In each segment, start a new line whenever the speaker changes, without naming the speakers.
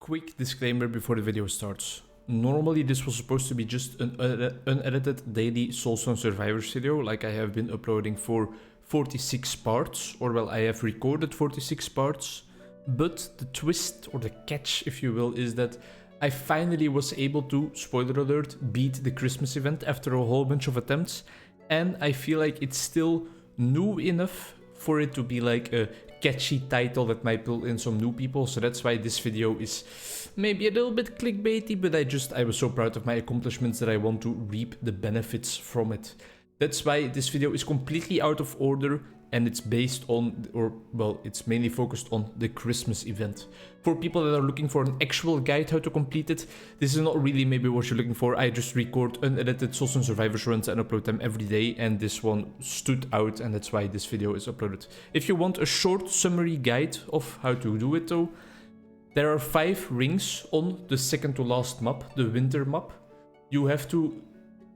Quick disclaimer before the video starts. Normally this was supposed to be just an unedited daily Soulstone Survivors video, like I have been uploading for 46 parts, or well, I have recorded 46 parts, but the twist, or the catch if you will, is that I finally was able to, spoiler alert, beat the Christmas event after a whole bunch of attempts, and I feel like it's still new enough for it to be like a catchy title that might pull in some new people, so that's why this video is maybe a little bit clickbaity, but I was so proud of my accomplishments that I want to reap the benefits from it. That's why this video is completely out of order, and it's based on, or well, it's mainly focused on the Christmas event. For people that are looking for an actual guide how to complete it, this is not really maybe what you're looking for. I just record unedited Soulstone Survivors runs and upload them every day, and this one stood out, and that's why this video is uploaded. If you want a short summary guide of how to do it though, there are 5 rings on the second to last map, the winter map. You have to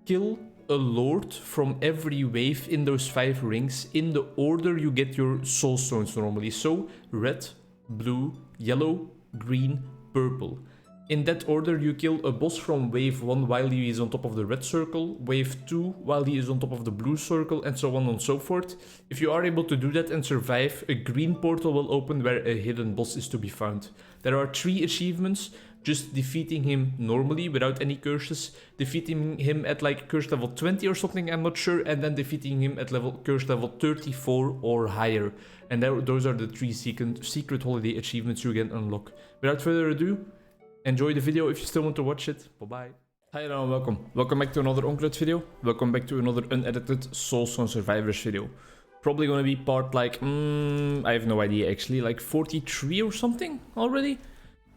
kill a lord from every wave in those 5 rings in the order you get your soulstones normally. So red, blue, yellow, green, purple. In that order you kill a boss from wave 1 while he is on top of the red circle, wave 2 while he is on top of the blue circle, and so on and so forth. If you are able to do that and survive, a green portal will open where a hidden boss is to be found. There are 3 achievements: just defeating him normally without any curses, defeating him at like curse level 20 or something, I'm not sure, and then defeating him at curse level 34 or higher. And those are the 3 secret holiday achievements you can unlock. Without further ado, enjoy the video if you still want to watch it. Bye-bye. Hi and welcome. Welcome back to another Onkruid video. Welcome back to another unedited Soulstone Survivors video. Probably gonna be part like, I have no idea actually, like 43 or something already?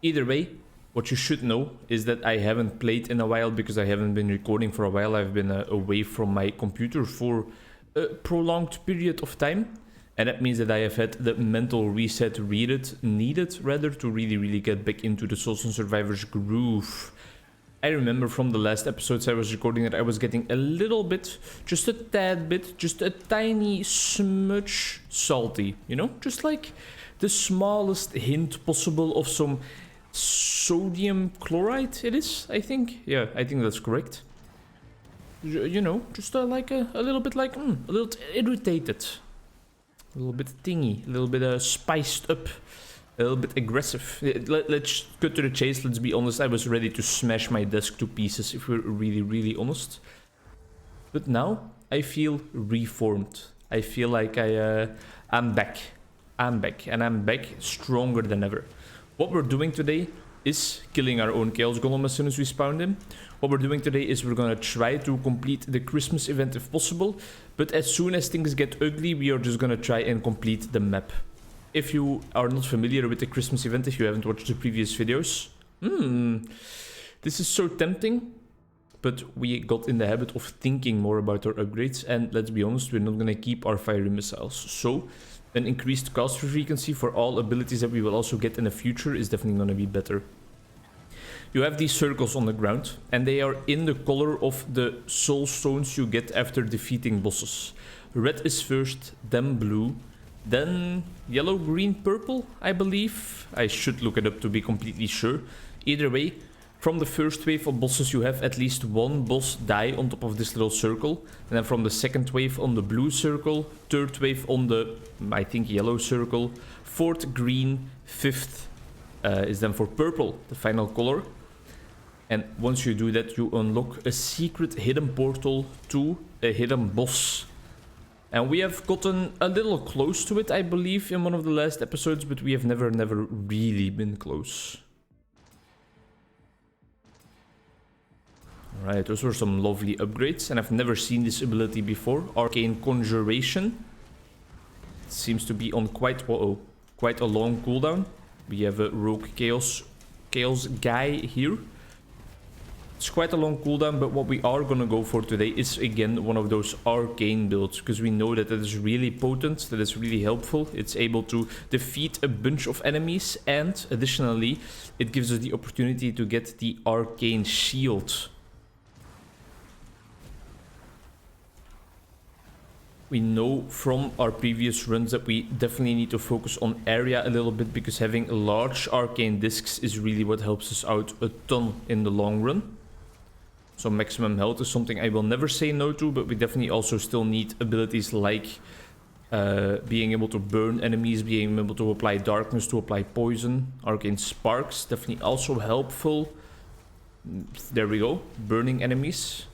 Either way, what you should know is that I haven't played in a while because I haven't been recording for a while. I've been away from my computer for a prolonged period of time. And that means that I have had the mental reset needed to really get back into the Soulstone Survivors groove. I remember from the last episodes I was recording that I was getting a little bit, just a tad bit, just a tiny smudge salty, you know? Just like the smallest hint possible of some sodium chloride it is, I think. Yeah, I think that's correct. You know, just like a little bit like, a little irritated. A little bit tingy, a little bit spiced up, a little bit aggressive. Let's cut to the chase, let's be honest. I was ready to smash my desk to pieces if we're really honest. But now I feel reformed. I feel like I'm back. And I'm back stronger than ever. What we're doing today is killing our own Chaos Golem as soon as we spawn him. What we're doing today is we're gonna try to complete the Christmas event if possible, but as soon as things get ugly, we are just gonna try and complete the map. If you are not familiar with the Christmas event, if you haven't watched the previous videos, this is so tempting, but we got in the habit of thinking more about our upgrades, and let's be honest, we're not gonna keep our fiery missiles. So an increased caster frequency for all abilities that we will also get in the future is definitely gonna be better. You have these circles on the ground, and they are in the color of the soul stones you get after defeating bosses. Red is first, then blue, then yellow, green, purple, I believe. I should look it up to be completely sure. Either way, from the first wave of bosses you have at least 1 boss die on top of this little circle. And then from the second wave on the blue circle, 3rd wave on the, I think, yellow circle, 4th green, 5th is then for purple, the final color. And once you do that, you unlock a secret hidden portal to a hidden boss. And we have gotten a little close to it, I believe, in one of the last episodes, but we have never really been close. Alright, those were some lovely upgrades, and I've never seen this ability before. Arcane Conjuration. It seems to be on quite a long cooldown. We have a rogue chaos guy here. It's quite a long cooldown, but what we are gonna go for today is again one of those arcane builds, because we know that it is really potent, that it's really helpful. It's able to defeat a bunch of enemies, and additionally it gives us the opportunity to get the arcane shield. We know from our previous runs that we definitely need to focus on area a little bit, because having large arcane discs is really what helps us out a ton in the long run. So maximum health is something I will never say no to, but we definitely also still need abilities like being able to burn enemies, being able to apply darkness, to apply poison. Arcane sparks, definitely also helpful. There we go, burning enemies.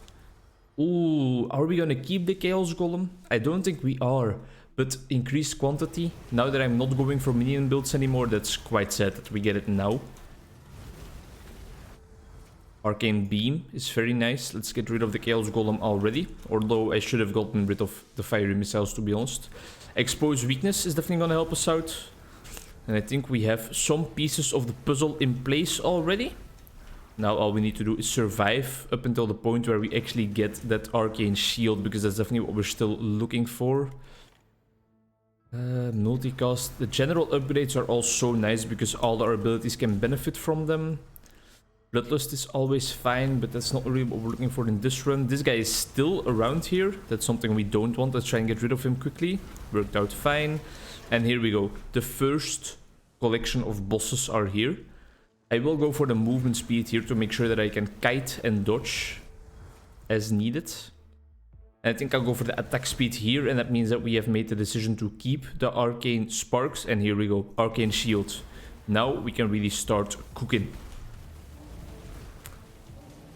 Ooh, are we gonna keep the Chaos Golem? I don't think we are, but increased quantity. Now that I'm not going for minion builds anymore, that's quite sad that we get it now. Arcane Beam is very nice. Let's get rid of the Chaos Golem already. Although I should have gotten rid of the fiery missiles, to be honest. Expose Weakness is definitely gonna help us out. And I think we have some pieces of the puzzle in place already. Now all we need to do is survive up until the point where we actually get that Arcane Shield, because that's definitely what we're still looking for. Multicast. The general upgrades are all so nice because all our abilities can benefit from them. Bloodlust is always fine, but that's not really what we're looking for in this run. This guy is still around here. That's something we don't want. Let's try and get rid of him quickly. Worked out fine. And here we go. The first collection of bosses are here. I will go for the movement speed here to make sure that I can kite and dodge as needed. And I think I'll go for the attack speed here, and that means that we have made the decision to keep the Arcane Sparks. And here we go. Arcane Shield. Now we can really start cooking.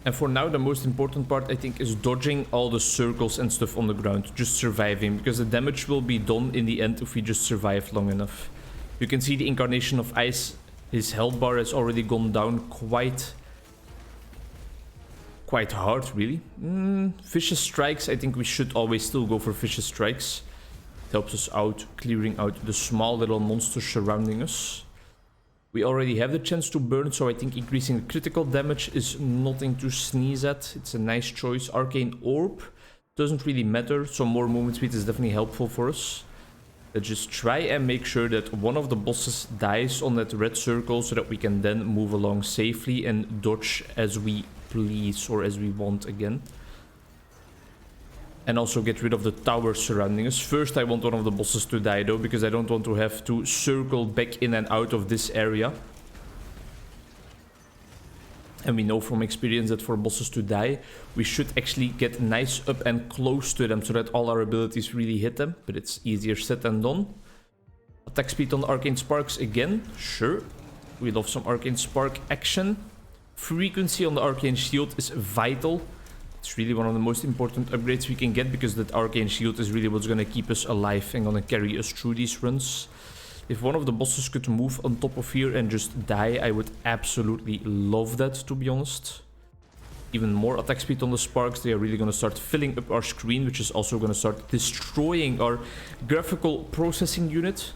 And for now, the most important part, I think, is dodging all the circles and stuff on the ground. Just surviving, because the damage will be done in the end if we just survive long enough. You can see the Incarnation of Ice. His health bar has already gone down quite hard, really. Vicious Strikes, I think we should always still go for Vicious Strikes. It helps us out, clearing out the small little monsters surrounding us. We already have the chance to burn, so I think increasing the critical damage is nothing to sneeze at. It's a nice choice. Arcane Orb doesn't really matter, so more movement speed is definitely helpful for us. Let's just try and make sure that one of the bosses dies on that red circle, so that we can then move along safely and dodge as we please, or as we want again. And also get rid of the towers surrounding us. First, I want one of the bosses to die though, because I don't want to have to circle back in and out of this area. And we know from experience that for bosses to die, we should actually get nice up and close to them, so that all our abilities really hit them. But it's easier said than done. Attack speed on Arcane Sparks again. Sure. We love some Arcane Spark action. Frequency on the Arcane Shield is vital. It's really one of the most important upgrades we can get, because that Arcane Shield is really what's going to keep us alive and going to carry us through these runs. If one of the bosses could move on top of here and just die, I would absolutely love that, to be honest. Even more attack speed on the Sparks. They are really going to start filling up our screen, which is also going to start destroying our graphical processing unit.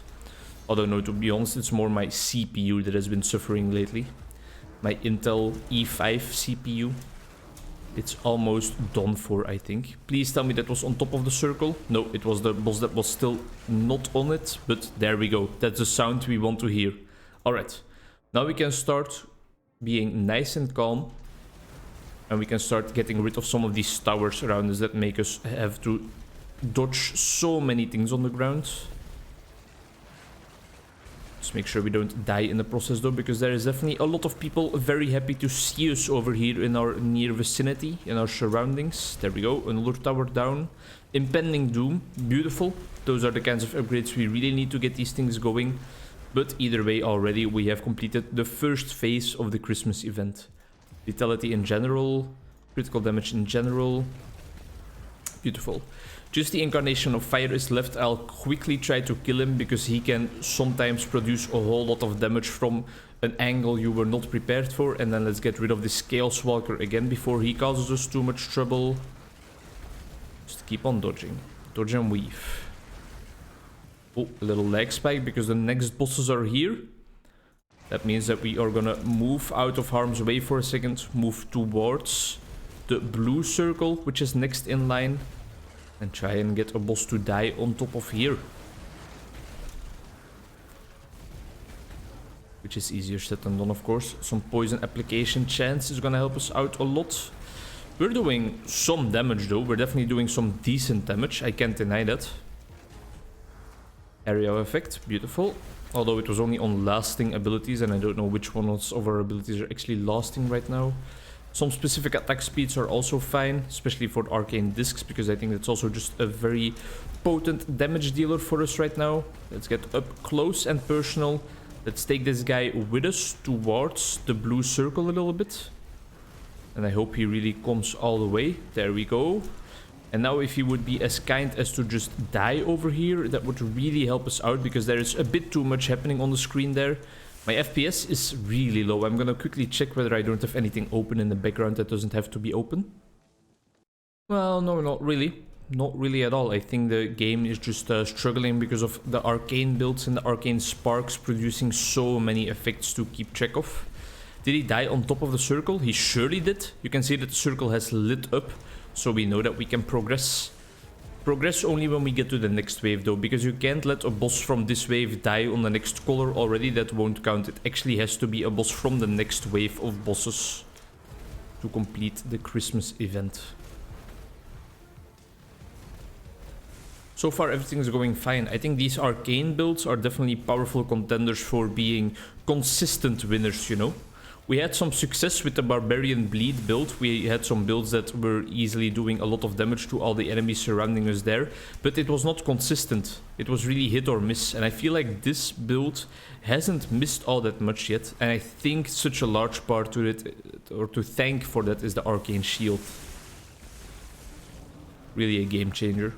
Although, no, to be honest, it's more my CPU that has been suffering lately. My Intel E5 CPU. It's almost done for, I think. Please tell me that was on top of the circle. No, it was the boss that was still not on it. But there we go. That's the sound we want to hear. Alright. Now we can start being nice and calm. And we can start getting rid of some of these towers around us that make us have to dodge so many things on the ground. Just make sure we don't die in the process though, because there is definitely a lot of people very happy to see us over here in our near vicinity, in our surroundings. There we go, another tower down. Impending Doom, beautiful. Those are the kinds of upgrades we really need to get these things going. But either way, already we have completed the first phase of the Christmas event. Vitality in general, critical damage in general. Beautiful. Just the Incarnation of Fire is left. I'll quickly try to kill him, because he can sometimes produce a whole lot of damage from an angle you were not prepared for. And then let's get rid of this Chaos Walker again before he causes us too much trouble. Just keep on dodging. Dodge and weave. Oh, a little lag spike because the next bosses are here. That means that we are gonna move out of harm's way for a second. Move towards the blue circle, which is next in line. And try and get a boss to die on top of here. Which is easier said than done, of course. Some poison application chance is gonna help us out a lot. We're doing some damage though. We're definitely doing some decent damage. I can't deny that. Area effect, beautiful. Although it was only on lasting abilities, and I don't know which ones of our abilities are actually lasting right now. Some specific attack speeds are also fine, especially for arcane discs, because I think that's also just a very potent damage dealer for us right now. Let's get up close and personal. Let's take this guy with us towards the blue circle a little bit. And I hope he really comes all the way. There we go. And now if he would be as kind as to just die over here, that would really help us out, because there is a bit too much happening on the screen there. My FPS is really low. I'm gonna quickly check whether I don't have anything open in the background that doesn't have to be open. Well, no, not really. Not really at all. I think the game is just struggling because of the arcane builds and the arcane sparks producing so many effects to keep track of. Did he die on top of the circle? He surely did. You can see that the circle has lit up. So we know that we can progress. Progress only when we get to the next wave though, because you can't let a boss from this wave die on the next color already. That won't count. It actually has to be a boss from the next wave of bosses to complete the Christmas event. So far everything is going fine. I think these arcane builds are definitely powerful contenders for being consistent winners, you know. We had some success with the Barbarian Bleed build. We had some builds that were easily doing a lot of damage to all the enemies surrounding us there. But it was not consistent. It was really hit or miss. And I feel like this build hasn't missed all that much yet. And I think such a large part to it, or to thank for that, is the Arcane Shield. Really a game changer.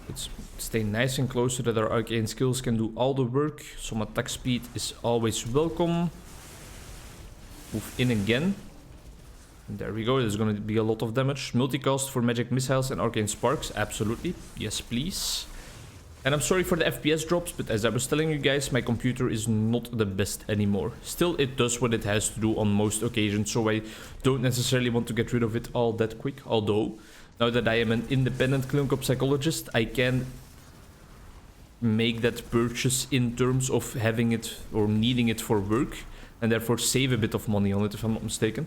Let's stay nice and close so that our arcane skills can do all the work. Some attack speed is always welcome. Move in again. And there we go. There's going to be a lot of damage. Multicast for magic missiles and arcane sparks. Absolutely. Yes, please. And I'm sorry for the FPS drops, but as I was telling you guys, my computer is not the best anymore. Still, it does what it has to do on most occasions, so I don't necessarily want to get rid of it all that quick. Although, now that I am an independent clinical psychologist, I can make that purchase in terms of having it or needing it for work, and therefore save a bit of money on it if I'm not mistaken.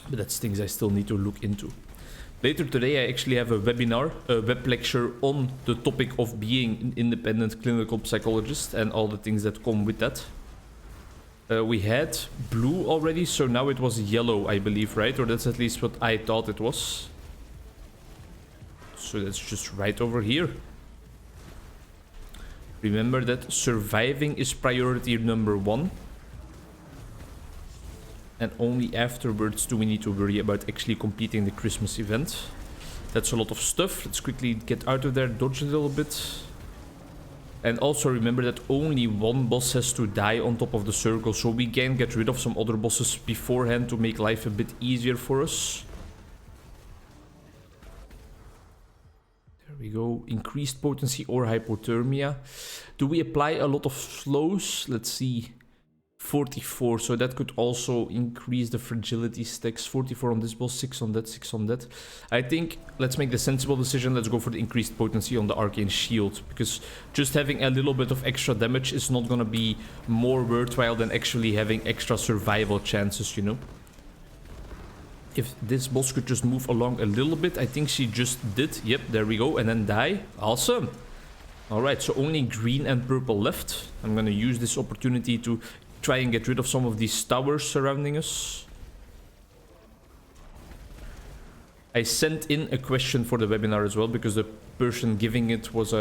But that's things I still need to look into. Later today I actually have a webinar, a web lecture on the topic of being an independent clinical psychologist and all the things that come with that. We had blue already, so now it was yellow, I believe, right? Or that's at least what I thought it was. So that's just right over here. Remember that surviving is priority number 1. And only afterwards do we need to worry about actually completing the Christmas event. That's a lot of stuff. Let's quickly get out of there, dodge a little bit. And also remember that only one boss has to die on top of the circle, so we can get rid of some other bosses beforehand to make life a bit easier for us. There we go. Increased potency or hypothermia. Do we apply a lot of slows? Let's see. 44, so that could also increase the fragility stacks. 44 on this boss, 6 on that, 6 on that. I think let's make the sensible decision. Let's go for the increased potency on the arcane shield, because just having a little bit of extra damage is not gonna be more worthwhile than actually having extra survival chances, you know. If this boss could just move along a little bit, I think she just did. Yep, there we go, and then die. Awesome. Alright, so only green and purple left. I'm gonna use this opportunity to try and get rid of some of these towers surrounding us. I sent in a question for the webinar as well, because the person giving it was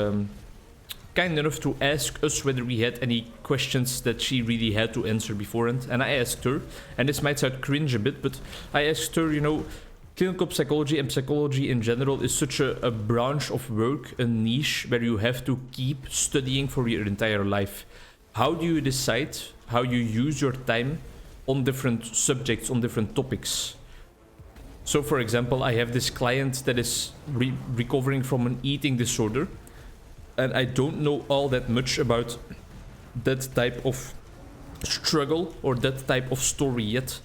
kind enough to ask us whether we had any questions that she really had to answer beforehand. And I asked her, and this might sound cringe a bit, but I asked her, you know, clinical psychology and psychology in general is such a branch of work, a niche where you have to keep studying for your entire life. How do you decide how you use your time on different subjects, on different topics? So for example, I have this client that is recovering from an eating disorder, and I don't know all that much about that type of struggle or that type of story yet.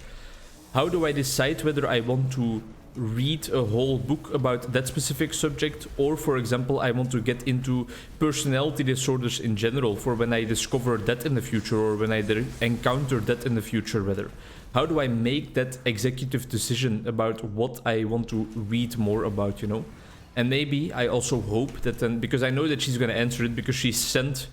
How do I decide whether I want to read a whole book about that specific subject, or for example I want to get into personality disorders in general for when I discover that in the future, or when I encounter that in the future rather. How do I make that executive decision about what I want to read more about, you know? And maybe I also hope that then, because I know that she's gonna answer it, because she sent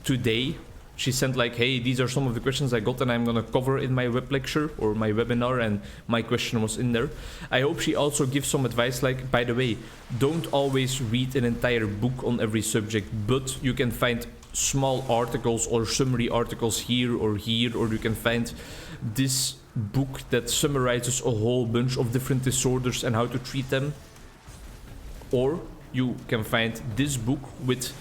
today, she sent like, hey, these are some of the questions I got and I'm gonna cover in my web lecture or my webinar, and my question was in there. I hope she also gives some advice like, by the way, don't always read an entire book on every subject, but you can find small articles or summary articles here, or you can find this book that summarizes a whole bunch of different disorders and how to treat them. Or you can find this book with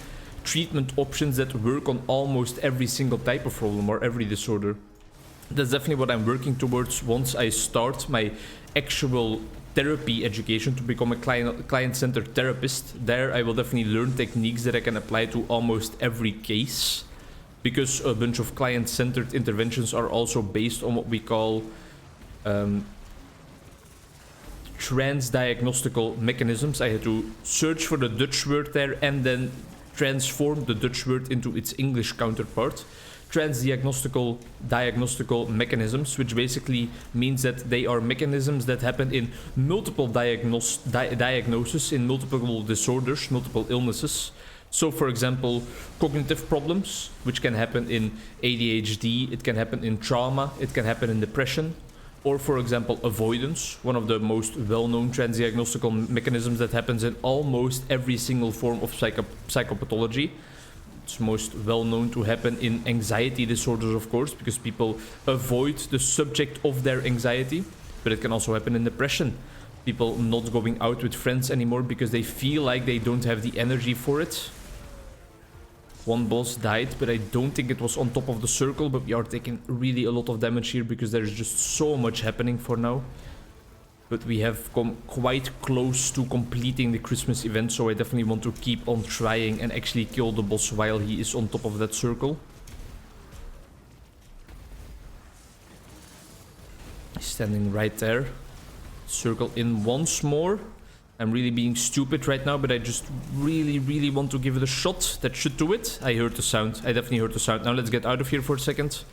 treatment options that work on almost every single type of problem or every disorder. That's definitely what I'm working towards once I start my actual therapy education to become a client-centered therapist. There I will definitely learn techniques that I can apply to almost every case, because a bunch of client-centered interventions are also based on what we call transdiagnostical mechanisms. I had to search for the Dutch word there and then transform the Dutch word into its English counterpart. Diagnostical mechanisms, which basically means that they are mechanisms that happen in multiple diagnoses, in multiple disorders, multiple illnesses. So for example, cognitive problems, which can happen in ADHD, it can happen in trauma, it can happen in depression. Or for example, avoidance, one of the most well-known transdiagnostical mechanisms that happens in almost every single form of psychopathology. It's most well-known to happen in anxiety disorders, of course, because people avoid the subject of their anxiety. But it can also happen in depression. People not going out with friends anymore because they feel like they don't have the energy for it. One boss died, but I don't think it was on top of the circle, but we are taking really a lot of damage here because there's just so much happening for now. But we have come quite close to completing the Christmas event, so I definitely want to keep on trying and actually kill the boss while he is on top of that circle. He's standing right there. Circle in once more. I'm really being stupid right now, but I just really want to give it a shot. That should do it. I heard the sound. I definitely heard the sound. Now let's get out of here for a second.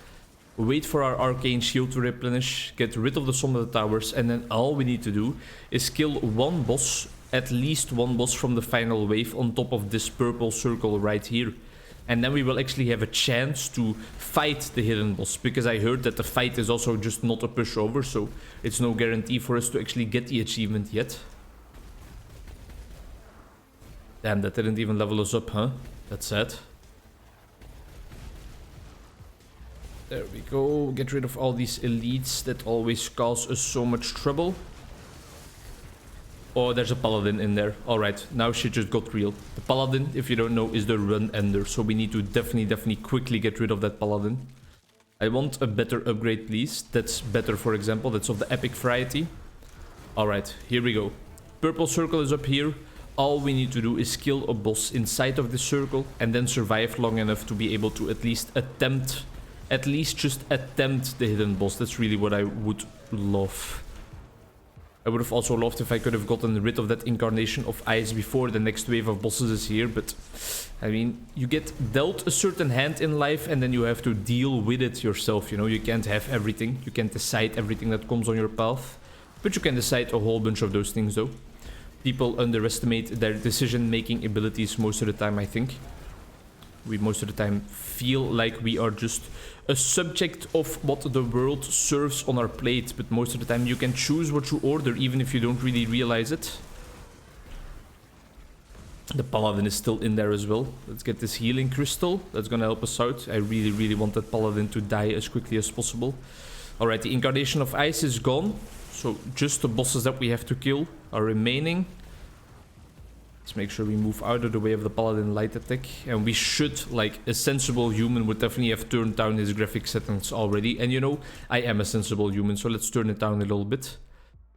Wait for our arcane shield to replenish. Get rid of the Summon of the Towers. And then all we need to do is kill one boss. At least one boss from the final wave on top of this purple circle right here. And then we will actually have a chance to fight the hidden boss. Because I heard that the fight is also just not a pushover. So it's no guarantee for us to actually get the achievement yet. Damn, that didn't even level us up, huh? That's sad. There we go. Get rid of all these elites that always cause us so much trouble. Oh, there's a paladin in there. Alright, now shit just got real. The paladin, if you don't know, is the run ender. So we need to definitely quickly get rid of that paladin. I want a better upgrade, please. That's better, for example. That's of the epic variety. Alright, here we go. Purple circle is up here. All we need to do is kill a boss inside of the circle and then survive long enough to be able to at least attempt, just attempt the hidden boss. That's really what I would love. I would have also loved if I could have gotten rid of that incarnation of ice before the next wave of bosses is here, but I mean, you get dealt a certain hand in life and then you have to deal with it yourself, you know. You can't have everything, you can't decide everything that comes on your path, but you can decide a whole bunch of those things though. People underestimate their decision-making abilities most of the time, I think. We most of the time feel like we are just a subject of what the world serves on our plate, but most of the time you can choose what you order even if you don't really realize it. The paladin is still in there as well. Let's get this healing crystal. That's gonna help us out. I really want that paladin to die as quickly as possible. Alright, the incarnation of ice is gone. So just the bosses that we have to kill are remaining. Let's make sure we move out of the way of the paladin light attack. And we should, like a sensible human would definitely have turned down his graphic settings already. And you know, I am a sensible human, so let's turn it down a little bit.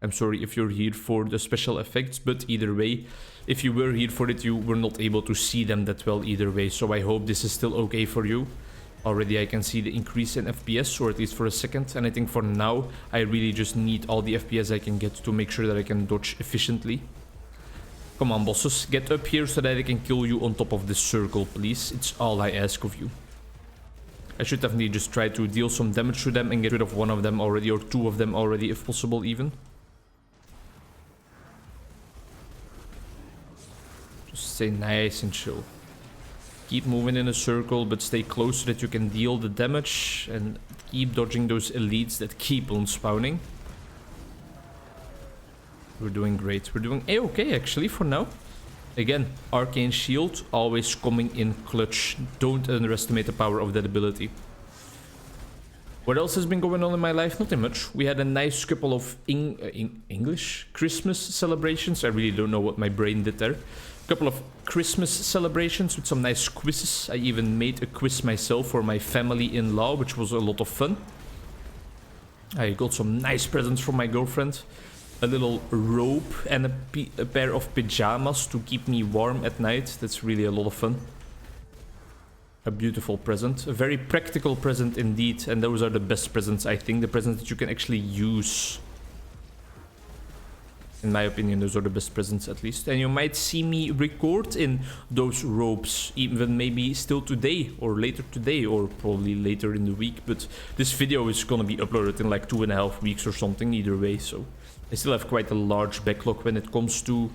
I'm sorry if you're here for the special effects, but either way, if you were here for it, you were not able to see them that well either way. So I hope this is still okay for you. Already I can see the increase in FPS, or at least for a second. And I think for now, I really just need all the FPS I can get to make sure that I can dodge efficiently. Come on, bosses. Get up here so that I can kill you on top of this circle, please. It's all I ask of you. I should definitely just try to deal some damage to them and get rid of one of them already, or two of them already, if possible, even. Just stay nice and chill. Keep moving in a circle, but stay close so that you can deal the damage. And keep dodging those elites that keep on spawning. We're doing great. We're doing a-okay, actually, for now. Again, Arcane Shield, always coming in clutch. Don't underestimate the power of that ability. What else has been going on in my life? Nothing much. We had a nice couple of English Christmas celebrations. I really don't know what my brain did there. Couple of Christmas celebrations with some nice quizzes. I even made a quiz myself for my family-in-law, which was a lot of fun. I got some nice presents from my girlfriend. A little robe and a pair of pajamas to keep me warm at night. That's really a lot of fun. A beautiful present. A very practical present indeed. And those are the best presents, I think. The presents that you can actually use. In my opinion, those are the best presents, at least. And you might see me record in those robes, even maybe still today, or later today, or probably later in the week. But this video is gonna be uploaded in like 2.5 weeks or something, either way. So I still have quite a large backlog when it comes to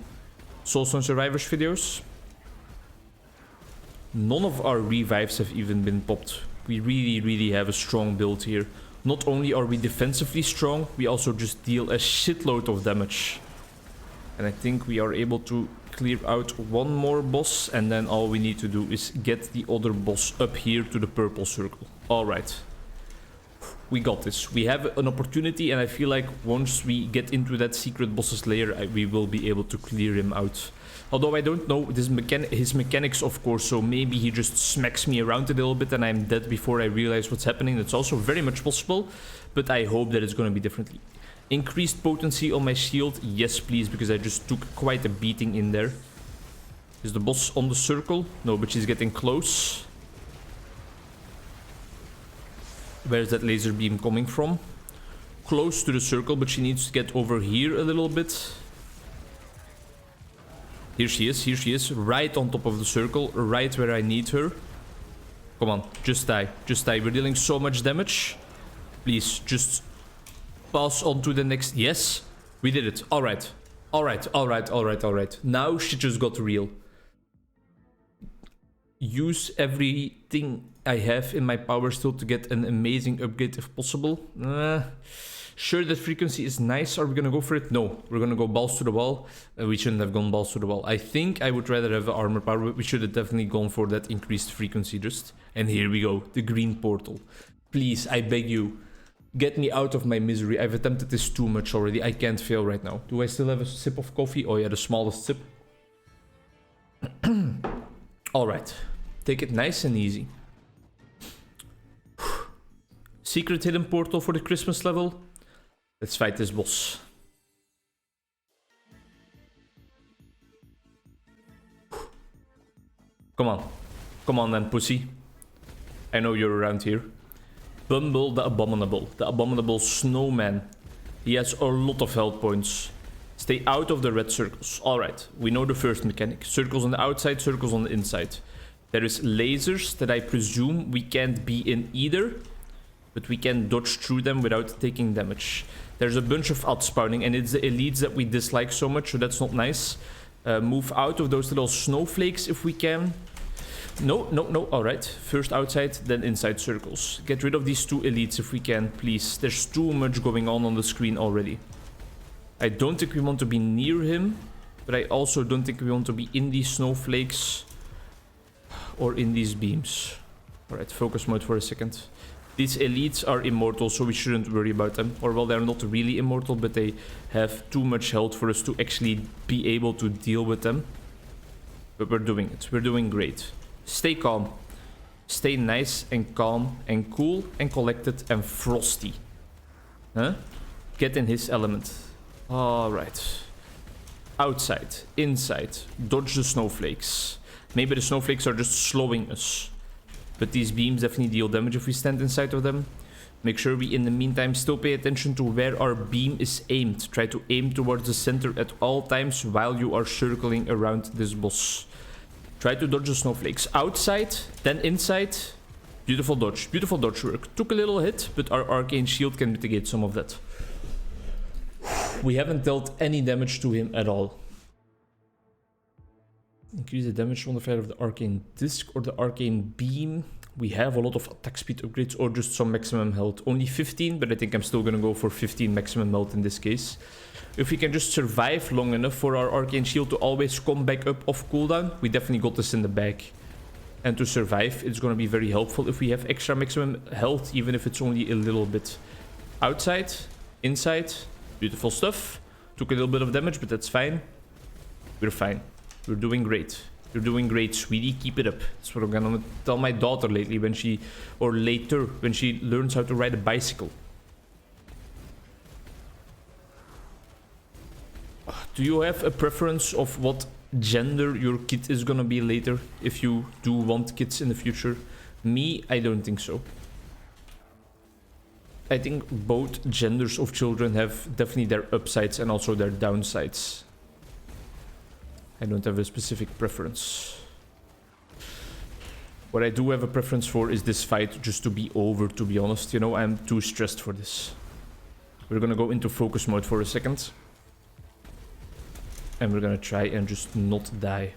Soulstone Survivors videos. None of our revives have even been popped. We really have a strong build here. Not only are we defensively strong, we also just deal a shitload of damage. And I think we are able to clear out one more boss, and then all we need to do is get the other boss up here to the purple circle. Alright. We got this. We have an opportunity, and I feel like once we get into that secret boss's lair, we will be able to clear him out. Although I don't know his mechanics, of course, so maybe he just smacks me around a little bit and I'm dead before I realize what's happening. That's also very much possible, but I hope that it's going to be differently. Increased potency on my shield, yes please, because I just took quite a beating in there. Is the boss on the circle? No, but she's getting close. Where's that laser beam coming from? Close to the circle, but she needs to get over here a little bit. Here she is, right on top of the circle, right where I need her. Come on, just die, just die. We're dealing so much damage. Please, just pass on to the next. Yes, we did it. Alright, alright. Now shit just got real. Use everything I have in my power still to get an amazing upgrade if possible. Sure, that frequency is nice. Are we gonna go for it? No, we're gonna go balls to the wall. We shouldn't have gone balls to the wall. I think I would rather have armor power, but we should have definitely gone for that increased frequency just. And here we go, the green portal. Please, I beg you, get me out of my misery. I've attempted this too much already. I can't fail right now. Do I still have a sip of coffee? Oh yeah, the smallest sip. Alright, take it nice and easy. Secret hidden portal for the Christmas level. Let's fight this boss. Come on. Come on then, pussy. I know you're around here. Bumble the Abominable. The Abominable Snowman. He has a lot of health points. Stay out of the red circles. Alright, we know the first mechanic. Circles on the outside, circles on the inside. There is lasers that I presume we can't be in either, but we can dodge through them without taking damage. There's a bunch of out spawning, and it's the elites that we dislike so much, so that's not nice. Move out of those little snowflakes if we can. No. Alright. First outside, then inside circles. Get rid of these two elites if we can, please. There's too much going on the screen already. I don't think we want to be near him, but I also don't think we want to be in these snowflakes or in these beams. Alright, focus mode for a second. These elites are immortal, so we shouldn't worry about them. Or, well, they're not really immortal, but they have too much health for us to actually be able to deal with them. But we're doing it. We're doing great. Stay calm. Stay nice and calm and cool and collected and frosty. Huh? Get in his element. Alright. Outside. Inside. Dodge the snowflakes. Maybe the snowflakes are just slowing us. But these beams definitely deal damage if we stand inside of them. Make sure we, in the meantime, still pay attention to where our beam is aimed. Try to aim towards the center at all times while you are circling around this boss. Try to dodge the snowflakes. Outside, then inside. Beautiful dodge work. Took a little hit, but our arcane shield can mitigate some of that. We haven't dealt any damage to him at all. Increase the damage modifier of the arcane disc or the arcane beam. We have a lot of attack speed upgrades or just some maximum health. Only 15, but I think I'm still gonna go for 15 maximum health in this case. If we can just survive long enough for our arcane shield to always come back up off cooldown, we definitely got this in the bag. And to survive, it's gonna be very helpful if we have extra maximum health, even if it's only a little bit. Outside, inside, beautiful stuff. Took a little bit of damage, but that's fine. We're fine. We're doing great. You're doing great, sweetie. Keep it up. That's what I'm gonna tell my daughter lately when she, or later, when she learns how to ride a bicycle. Do you have a preference of what gender your kid is gonna be later, if you do want kids in the future? Me, I don't think so. I think both genders of children have definitely their upsides and also their downsides. I don't have a specific preference. What I do have a preference for is this fight just to be over, to be honest. You know, I'm too stressed for this. We're gonna go into focus mode for a second. And we're gonna try and just not die.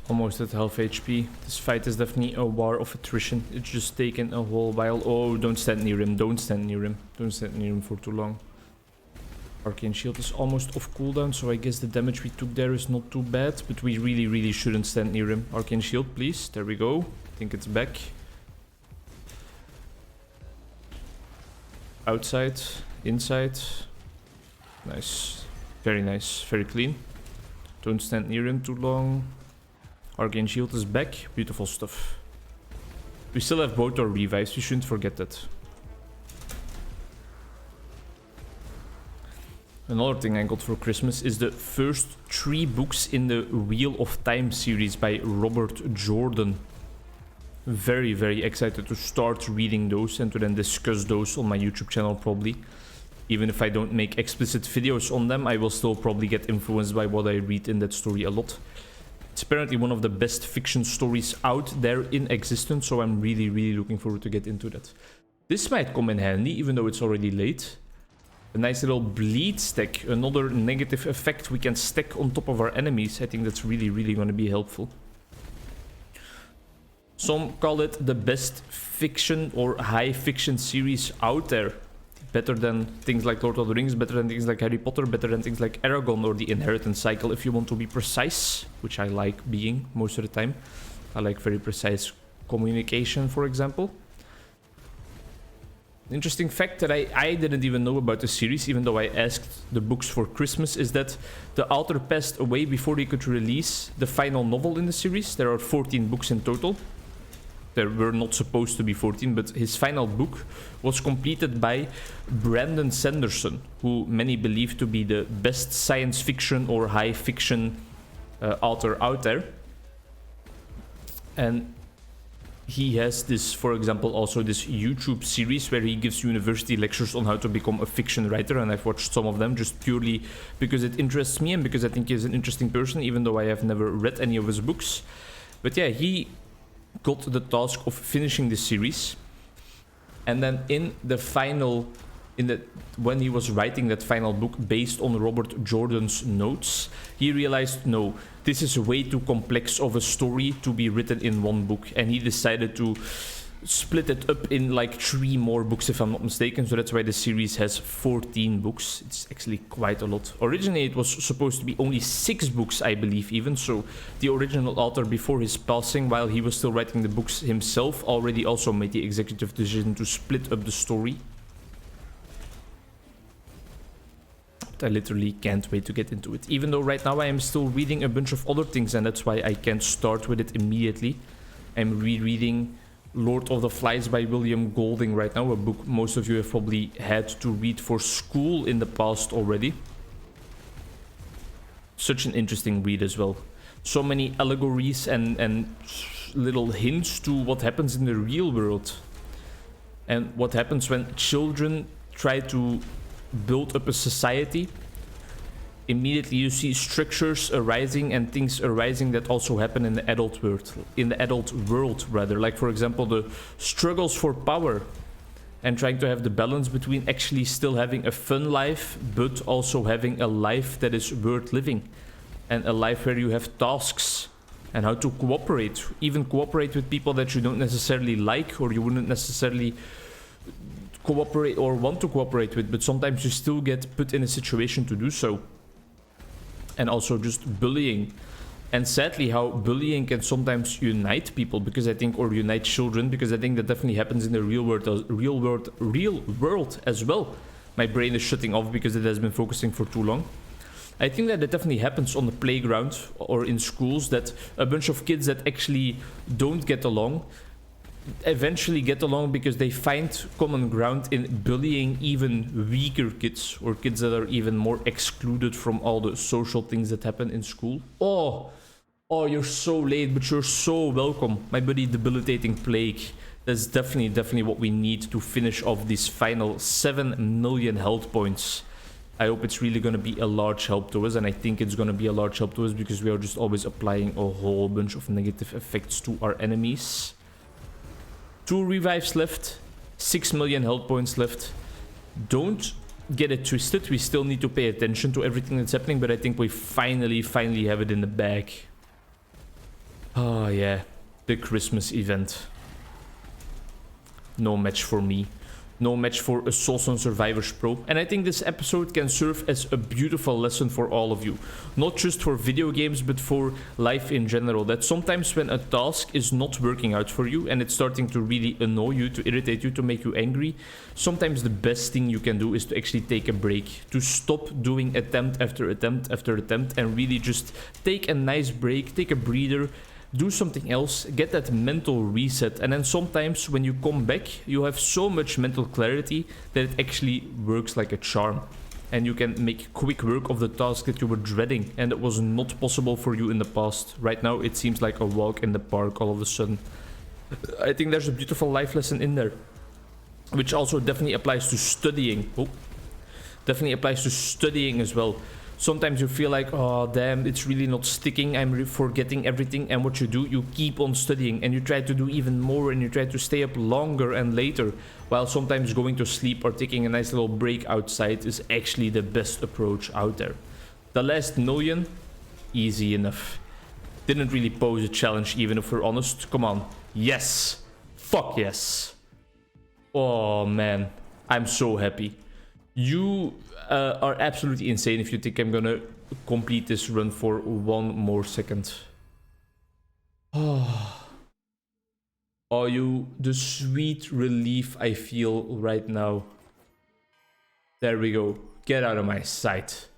Almost at half HP. This fight is definitely a war of attrition. It's just taken a whole while. Oh, don't stand near him. Don't stand near him. Don't stand near him for too long. Arcane shield is almost off cooldown, so I guess the damage we took there is not too bad. But we really shouldn't stand near him. Arcane shield, please. There we go. I think it's back. Outside. Inside. Nice. Very nice. Very clean. Don't stand near him too long. Arcane shield is back. Beautiful stuff. We still have both our revives. We shouldn't forget that. Another thing I got for Christmas is the first 3 books in the Wheel of Time series by Robert Jordan. Very excited to start reading those and to then discuss those on my YouTube channel probably. Even if I don't make explicit videos on them, I will still probably get influenced by what I read in that story a lot. It's apparently one of the best fiction stories out there in existence, so I'm really looking forward to get into that. This might come in handy, even though it's already late. A nice little bleed stack, another negative effect we can stack on top of our enemies. I think that's really going to be helpful. Some call it the best fiction or high fiction series out there. Better than things like Lord of the Rings, better than things like Harry Potter, better than things like Aragon or the Inheritance Cycle, if you want to be precise, which I like being most of the time. I like very precise communication, for example. Interesting fact that I didn't even know about the series, even though I asked the books for Christmas, is that the author passed away before they could release the final novel in the series. There are 14 books in total. There were not supposed to be 14, but his final book was completed by Brandon Sanderson, who many believe to be the best science fiction or high fiction author out there. And he has this, for example, also this YouTube series where he gives university lectures on how to become a fiction writer, and I've watched some of them just purely because it interests me and because I think he's an interesting person, even though I have never read any of his books. But yeah, he got the task of finishing this series, and then in the final, when he was writing that final book based on Robert Jordan's notes, he realized, no, this is way too complex of a story to be written in one book, and he decided to split it up in like 3 more books, if I'm not mistaken. So that's why the series has 14 books. It's actually quite a lot. Originally it was supposed to be only 6 books, I believe, even. So the original author, before his passing, while he was still writing the books himself, already also made the executive decision to split up the story. I literally can't wait to get into it, even though right now I am still reading a bunch of other things, and that's why I can't start with it immediately. I'm rereading Lord of the Flies by William Golding right now, a book most of you have probably had to read for school in the past already. Such an interesting read as well. So many allegories and little hints to what happens in the real world, and what happens when children try to build up a society. Immediately you see structures arising and things arising that also happen in the adult world, rather, like for example the struggles for power and trying to have the balance between actually still having a fun life but also having a life that is worth living, and a life where you have tasks and how to cooperate, even cooperate with people that you don't necessarily like or you wouldn't necessarily cooperate or want to cooperate with, but sometimes you still get put in a situation to do so. And also just bullying, and sadly how bullying can sometimes unite people, because I think, or unite children, because I think that definitely happens in the real world as well. My brain is shutting off because it has been focusing for too long. I think that it definitely happens on the playground or in schools, that a bunch of kids that actually don't get along eventually get along because they find common ground in bullying even weaker kids, or kids that are even more excluded from all the social things that happen in school. Oh, you're so late, but you're so welcome, my buddy Debilitating Plague. That's definitely what we need to finish off these final 7 million health points. I hope it's really going to be a large help to us, and I think it's going to be a large help to us because we are just always applying a whole bunch of negative effects to our enemies. 2 revives left, 6 million health points left. Don't get it twisted, we still need to pay attention to everything that's happening, but I think we finally have it in the bag. Oh yeah, the Christmas event. No match for me. No match for a Soulstone Survivors Pro. And I think this episode can serve as a beautiful lesson for all of you. Not just for video games, but for life in general. That sometimes when a task is not working out for you and it's starting to really annoy you, to irritate you, to make you angry, sometimes the best thing you can do is to actually take a break. To stop doing attempt after attempt after attempt and really just take a nice break, take a breather, do something else, get that mental reset, and then sometimes when you come back you have so much mental clarity that it actually works like a charm, and you can make quick work of the task that you were dreading and it was not possible for you in the past. Right now it seems like a walk in the park all of a sudden. I think there's a beautiful life lesson in there, which also definitely applies to studying. Definitely applies to studying as well. Sometimes you feel like, oh damn, it's really not sticking, I'm forgetting everything, and what you do, you keep on studying and you try to do even more and you try to stay up longer and later, while sometimes going to sleep or taking a nice little break outside is actually the best approach out there. The last million, easy enough. Didn't really pose a challenge, even if we're honest. Come on. Yes. Fuck yes. Oh man, I'm so happy. You are absolutely insane if you think I'm gonna complete this run for 1 more second. Oh, the sweet relief I feel right now. There we go. Get out of my sight.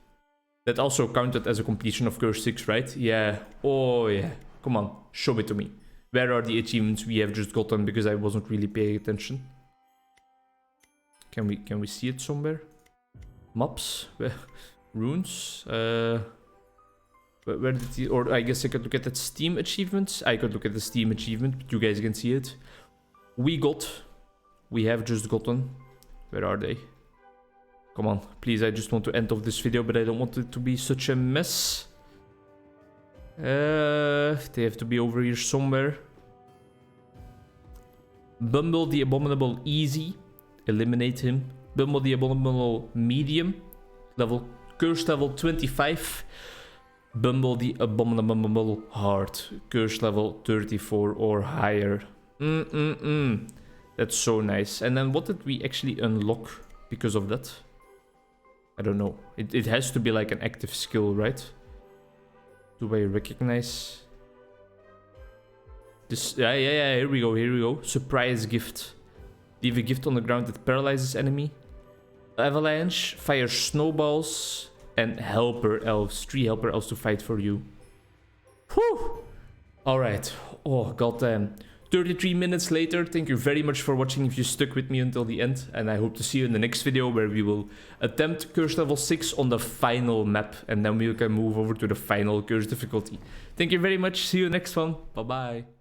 That also counted as a completion of Curse 6, right? Yeah. Oh yeah. Come on, show it to me. Where are the achievements we have just gotten, because I wasn't really paying attention? Can we see it somewhere? Maps? Runes? Where Where did he... Or I guess I could look at the Steam achievements. I could look at the Steam achievement, but you guys can see it. We have just gotten... Where are they? Come on, please, I just want to end off this video, but I don't want it to be such a mess. They have to be over here somewhere. Bumble the Abominable Easy. Eliminate him. Bumble the Abominable Medium. Curse level 25. Bumble the Abominable Hard. Curse level 34 or higher. That's so nice. And then what did we actually unlock because of that? I don't know. It has to be like an active skill, right? Do I recognize this? Yeah, here we go. Surprise gift. Leave a gift on the ground that paralyzes enemy. Avalanche, fire snowballs, and helper elves. 3 helper elves to fight for you. Whew! Alright. Oh, goddamn. 33 minutes later. Thank you very much for watching if you stuck with me until the end. And I hope to see you in the next video where we will attempt curse level 6 on the final map. And then we can move over to the final curse difficulty. Thank you very much. See you next one. Bye bye.